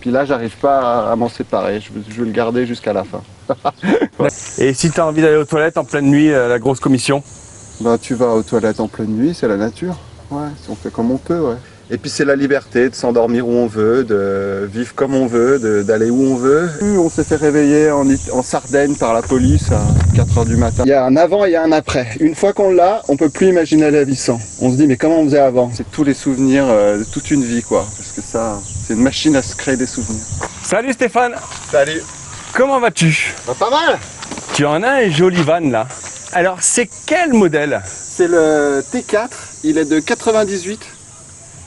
Puis là, j'arrive pas à m'en séparer. Je veux le garder jusqu'à la fin. Ouais. Et si tu as envie d'aller aux toilettes en pleine nuit, la grosse commission? Bah, tu vas aux toilettes en pleine nuit, c'est la nature. Ouais, on fait comme on peut, ouais. Et puis c'est la liberté de s'endormir où on veut, de vivre comme on veut, d'aller où on veut. On s'est fait réveiller en Sardaigne par la police à 4 h du matin. Il y a un avant et il y a un après. Une fois qu'on l'a, on peut plus imaginer la vie sans. On se dit mais comment on faisait avant? C'est tous les souvenirs de toute une vie quoi. Parce que ça, c'est une machine à se créer des souvenirs. Salut Stéphane! Salut! Comment vas-tu? Bah, pas mal! Tu en as un joli van là. Alors c'est quel modèle? C'est le T4, il est de 98.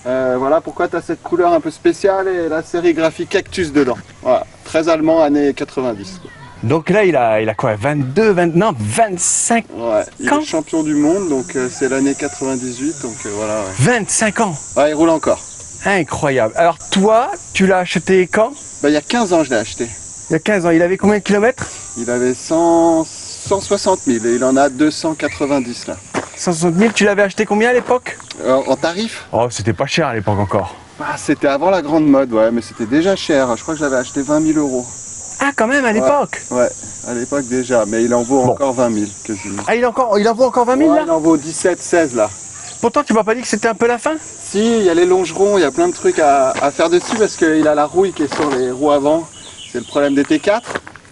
Voilà pourquoi tu as cette couleur un peu spéciale et la sérigraphie cactus dedans. Voilà, très allemand, années 90. Donc là il a quoi? 22, 20, non 25 Ouais, il ans? est champion du monde, donc c'est l'année 98, donc voilà. Ouais. 25 ans! Ouais, il roule encore. Incroyable. Alors toi, tu l'as acheté quand? Bah, il y a 15 ans je l'ai acheté. Il y a 15 ans. Il avait combien de kilomètres? Il avait 160 000 et il en a 290 là. 160 000, tu l'avais acheté combien à l'époque? En tarif? Oh, c'était pas cher à l'époque encore. Bah, c'était avant la grande mode, ouais, mais c'était déjà cher. Je crois que j'avais acheté 20 000 euros. Ah, quand même, à l'époque? Ouais, à l'époque déjà, mais il en vaut encore 20 000 quasiment. Ah, il en vaut encore 20 000 Ouais, là? il en vaut 17, 16 là. Pourtant, tu m'as pas dit que c'était un peu la fin? Si, il y a les longerons, il y a plein de trucs à faire dessus parce qu'il a la rouille qui est sur les roues avant. C'est le problème des T4.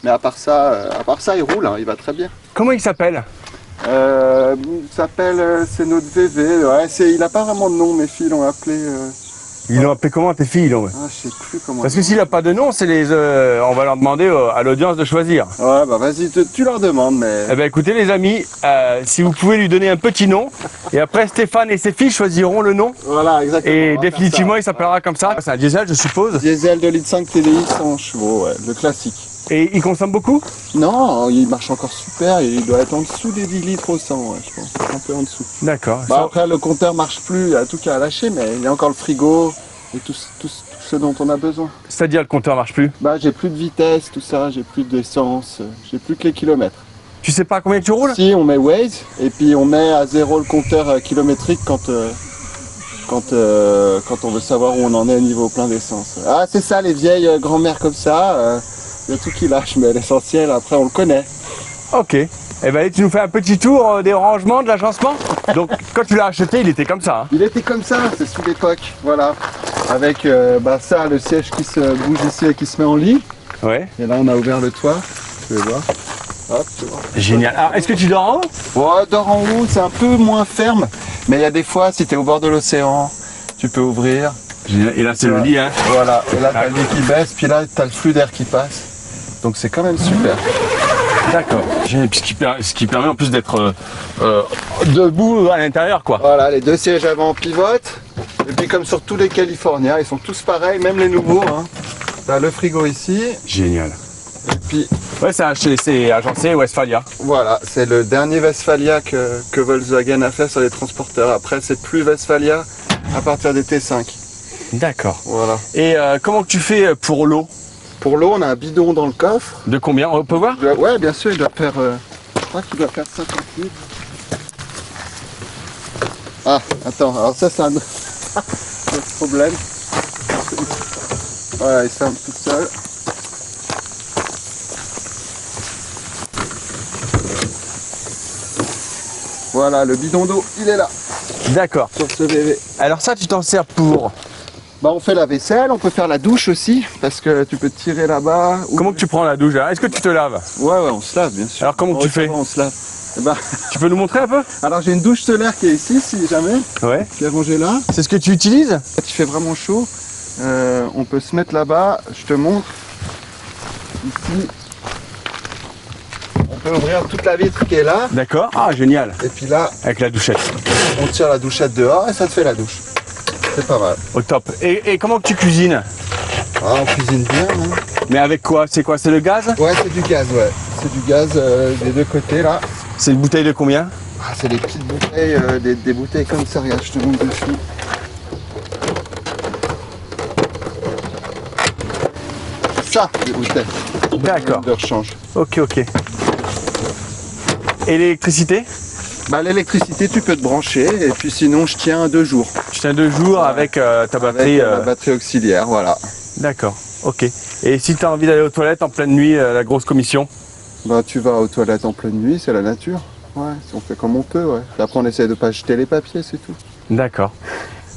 Mais à part ça, il roule, hein, il va très bien. Comment il s'appelle? C'est notre VV. Ouais, il n'a pas vraiment de nom, mes filles l'ont appelé. Ils l'ont appelé comment tes filles là, ouais. Ah, je sais plus comment. Parce que s'il n'a pas de nom, c'est on va leur demander à l'audience de choisir. Ouais, bah vas-y, tu leur demandes, mais. Eh ben écoutez les amis, si vous pouvez lui donner un petit nom, et après Stéphane et ses filles choisiront le nom. Voilà, exactement. Et définitivement il s'appellera comme ça. C'est un diesel je suppose. Diesel 2,5 litres TDI 100 chevaux, ouais, le classique. Et il consomme beaucoup? Non, il marche encore super, il doit être en dessous des 10 litres au 100, ouais, je pense, un peu en dessous. D'accord. Bah, après le compteur marche plus, il y a tout qu'à lâcher, mais il y a encore le frigo et tout ce dont on a besoin. C'est-à-dire le compteur marche plus? Bah j'ai plus de vitesse, tout ça, j'ai plus d'essence, j'ai plus que les kilomètres. Tu sais pas combien tu roules? Si, on met Waze et puis on met à zéro le compteur kilométrique quand on veut savoir où on en est au niveau plein d'essence. Ah c'est ça, les vieilles grand-mères comme ça, il y a tout qui lâche, mais l'essentiel après on le connaît. Ok. Eh ben tu nous fais un petit tour des rangements, de l'agencement. Donc quand tu l'as acheté, il était comme ça. Hein. Il était comme ça, c'est sous l'époque, voilà. Avec ça, le siège qui se bouge ici et qui se met en lit. Ouais. Et là on a ouvert le toit, tu vas voir. Hop, tu vois. Génial. Alors est-ce que tu dors en haut? Ouais, dors en haut, c'est un peu moins ferme. Mais il y a des fois, si tu es au bord de l'océan, tu peux ouvrir. Et là c'est le lit. Hein. Voilà, et là t'as le lit qui baisse, puis là t'as le flux d'air qui passe. Donc c'est quand même super. D'accord. Ce qui permet en plus d'être debout à l'intérieur quoi. Voilà, les deux sièges avant pivotent. Et puis comme sur tous les Californiens, ils sont tous pareils, même les nouveaux. Hein. T'as le frigo ici. Génial. Et puis... Ouais, c'est agencé Westphalia. Voilà, c'est le dernier Westphalia que Volkswagen a fait sur les transporteurs. Après, c'est plus Westphalia à partir des T5. D'accord. Voilà. Et comment tu fais pour l'eau? Pour l'eau, on a un bidon dans le coffre. De combien? On peut voir? Ouais, bien sûr, il doit faire... je crois qu'il doit faire 50 litres. Ah, attends, alors ça, c'est un autre problème. Voilà, il se ferme tout seul. Voilà, le bidon d'eau, il est là. D'accord. Sur ce VV. Alors ça, tu t'en sers pour? Bah, on fait la vaisselle, on peut faire la douche aussi, parce que tu peux tirer là-bas. Comment que tu prends la douche là? Est-ce que tu te laves? Ouais, on se lave, bien sûr. Alors comment que tu fais? On se lave. Eh ben... Tu peux nous montrer un peu? Alors j'ai une douche solaire qui est ici, si jamais. Ouais. Qui est rangée là. C'est ce que tu utilises? Quand il fait vraiment chaud, on peut se mettre là-bas, je te montre. Ici. On peut ouvrir toute la vitre qui est là. D'accord. Ah, génial. Et puis là, avec la douchette. On tire la douchette dehors et ça te fait la douche. C'est pas mal. Au top. Et comment que tu cuisines? Ah, on cuisine bien, hein. Mais avec quoi? C'est quoi? C'est le gaz? Ouais, c'est du gaz, ouais. C'est du gaz des deux côtés, là. C'est une bouteille de combien? Ah, c'est des petites bouteilles, des bouteilles comme ça, regarde, je te montre dessus. C'est ça, des bouteilles. D'accord. De rechange. Ok. Et l'électricité? Bah, l'électricité, tu peux te brancher, et puis sinon, je tiens 2 jours. Tu tiens 2 jours avec ta batterie. Avec la batterie auxiliaire, voilà. D'accord. Ok. Et si tu as envie d'aller aux toilettes en pleine nuit, la grosse commission? Bah, tu vas aux toilettes en pleine nuit, c'est la nature. Ouais, on fait comme on peut, ouais. Et après, on essaie de pas jeter les papiers, c'est tout. D'accord.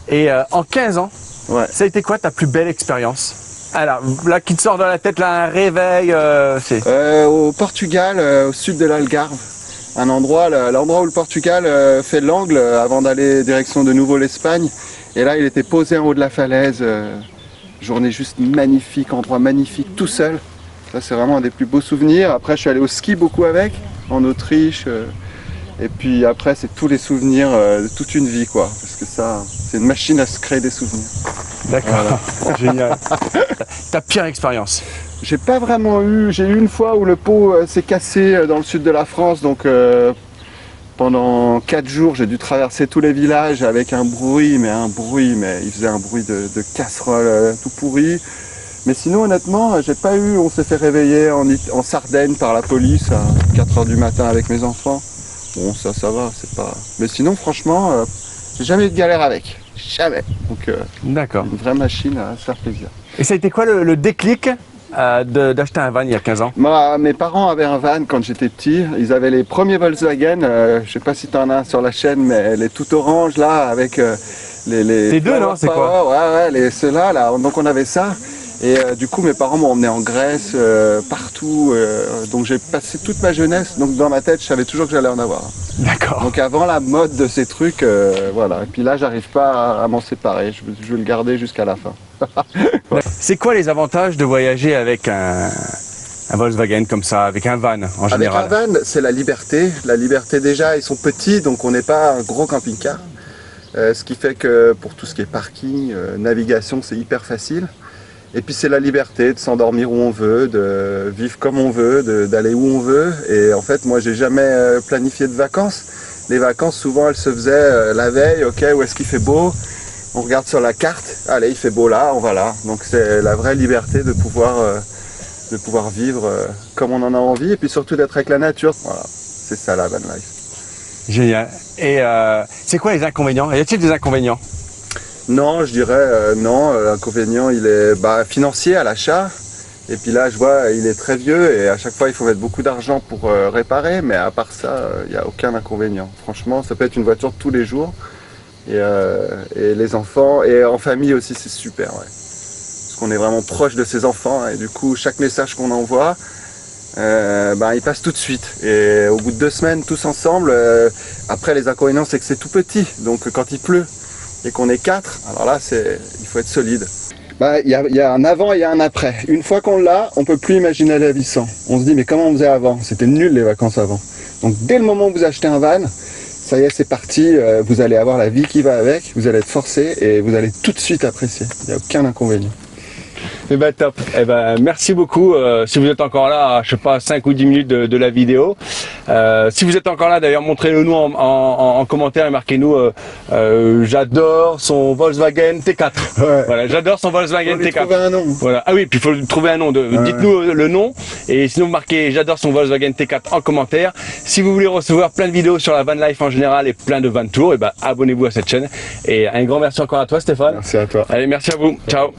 Et en 15 ans, Ouais. ça a été quoi ta plus belle expérience? Alors, là, qui te sort de la tête, là, un réveil, c'est... Au Portugal, au sud de l'Algarve, un endroit, l'endroit où le Portugal fait l'angle avant d'aller direction de nouveau l'Espagne. Et là, il était posé en haut de la falaise, journée juste magnifique, endroit magnifique, tout seul. Ça, c'est vraiment un des plus beaux souvenirs. Après, je suis allé au ski beaucoup avec, en Autriche. Et puis après, c'est tous les souvenirs de toute une vie, quoi. Parce que ça, c'est une machine à se créer des souvenirs. D'accord, génial. Ta pire expérience? J'ai pas vraiment eu, j'ai eu une fois où le pot s'est cassé dans le sud de la France, donc pendant 4 jours j'ai dû traverser tous les villages avec un bruit, mais il faisait un bruit de casserole tout pourri. Mais sinon honnêtement, j'ai pas eu, on s'est fait réveiller en Sardaigne par la police à 4 h du matin avec mes enfants. Bon ça va, c'est pas... Mais sinon franchement, j'ai jamais eu de galère avec, jamais. Donc D'accord. une vraie machine à se faire plaisir. Et ça a été quoi le déclic d'acheter un van il y a 15 ans? Moi, mes parents avaient un van quand j'étais petit. Ils avaient les premiers Volkswagen. Je sais pas si tu en as sur la chaîne, mais les tout orange là, avec les. C'est deux, non? C'est quoi? Ouais, ceux-là là. Donc on avait ça. Et du coup, mes parents m'ont emmené en Grèce, partout. Donc j'ai passé toute ma jeunesse. Donc dans ma tête, je savais toujours que j'allais en avoir. D'accord. Donc avant la mode de ces trucs, voilà. Et puis là, j'arrive pas à m'en séparer. Je veux le garder jusqu'à la fin. C'est quoi les avantages de voyager avec un Volkswagen comme ça, avec un van en général? Avec un van, c'est la liberté. La liberté déjà, ils sont petits, donc on n'est pas un gros camping-car. Ce qui fait que pour tout ce qui est parking, navigation, c'est hyper facile. Et puis c'est la liberté de s'endormir où on veut, de vivre comme on veut, d'aller où on veut. Et en fait, moi, j'ai jamais planifié de vacances. Les vacances, souvent, elles se faisaient la veille. Ok, où est-ce qu'il fait beau? On regarde sur la carte. Allez, il fait beau là, on va là. Donc c'est la vraie liberté de pouvoir vivre comme on en a envie. Et puis surtout d'être avec la nature. Voilà, c'est ça la van life. Génial. Et c'est quoi les inconvénients? Y a-t-il des inconvénients? Non, je dirais non. L'inconvénient, il est financier à l'achat. Et puis là, je vois, il est très vieux et à chaque fois, il faut mettre beaucoup d'argent pour réparer. Mais à part ça, il n'y a aucun inconvénient. Franchement, ça peut être une voiture de tous les jours. Et les enfants, et en famille aussi, c'est super. Ouais. Parce qu'on est vraiment proche de ses enfants. Et du coup, chaque message qu'on envoie, il passe tout de suite. Et au bout de 2 semaines, tous ensemble, après, les inconvénients, c'est que c'est tout petit. Donc quand il pleut, et qu'on est 4, alors là, il faut être solide. Il y a un avant et un après. Une fois qu'on l'a, on ne peut plus imaginer la vie sans. On se dit, mais comment on faisait avant? C'était nul les vacances avant. Donc dès le moment où vous achetez un van, ça y est, c'est parti, vous allez avoir la vie qui va avec, vous allez être forcé et vous allez tout de suite apprécier. Il n'y a aucun inconvénient. Eh ben top. Eh ben merci beaucoup. Si vous êtes encore là, je sais pas, 5 ou 10 minutes de la vidéo. Si vous êtes encore là, d'ailleurs, montrez-le nous en commentaire et marquez-nous j'adore son Volkswagen T4. Ouais. Voilà, j'adore son Volkswagen T4. Trouver un nom. Voilà. Ah oui, puis il faut trouver un nom. Dites-nous le nom et sinon vous marquez j'adore son Volkswagen T4 en commentaire. Si vous voulez recevoir plein de vidéos sur la van life en général et plein de van tours, et ben abonnez-vous à cette chaîne. Et un grand merci encore à toi, Stéphane. Merci à toi. Allez, merci à vous. Ciao.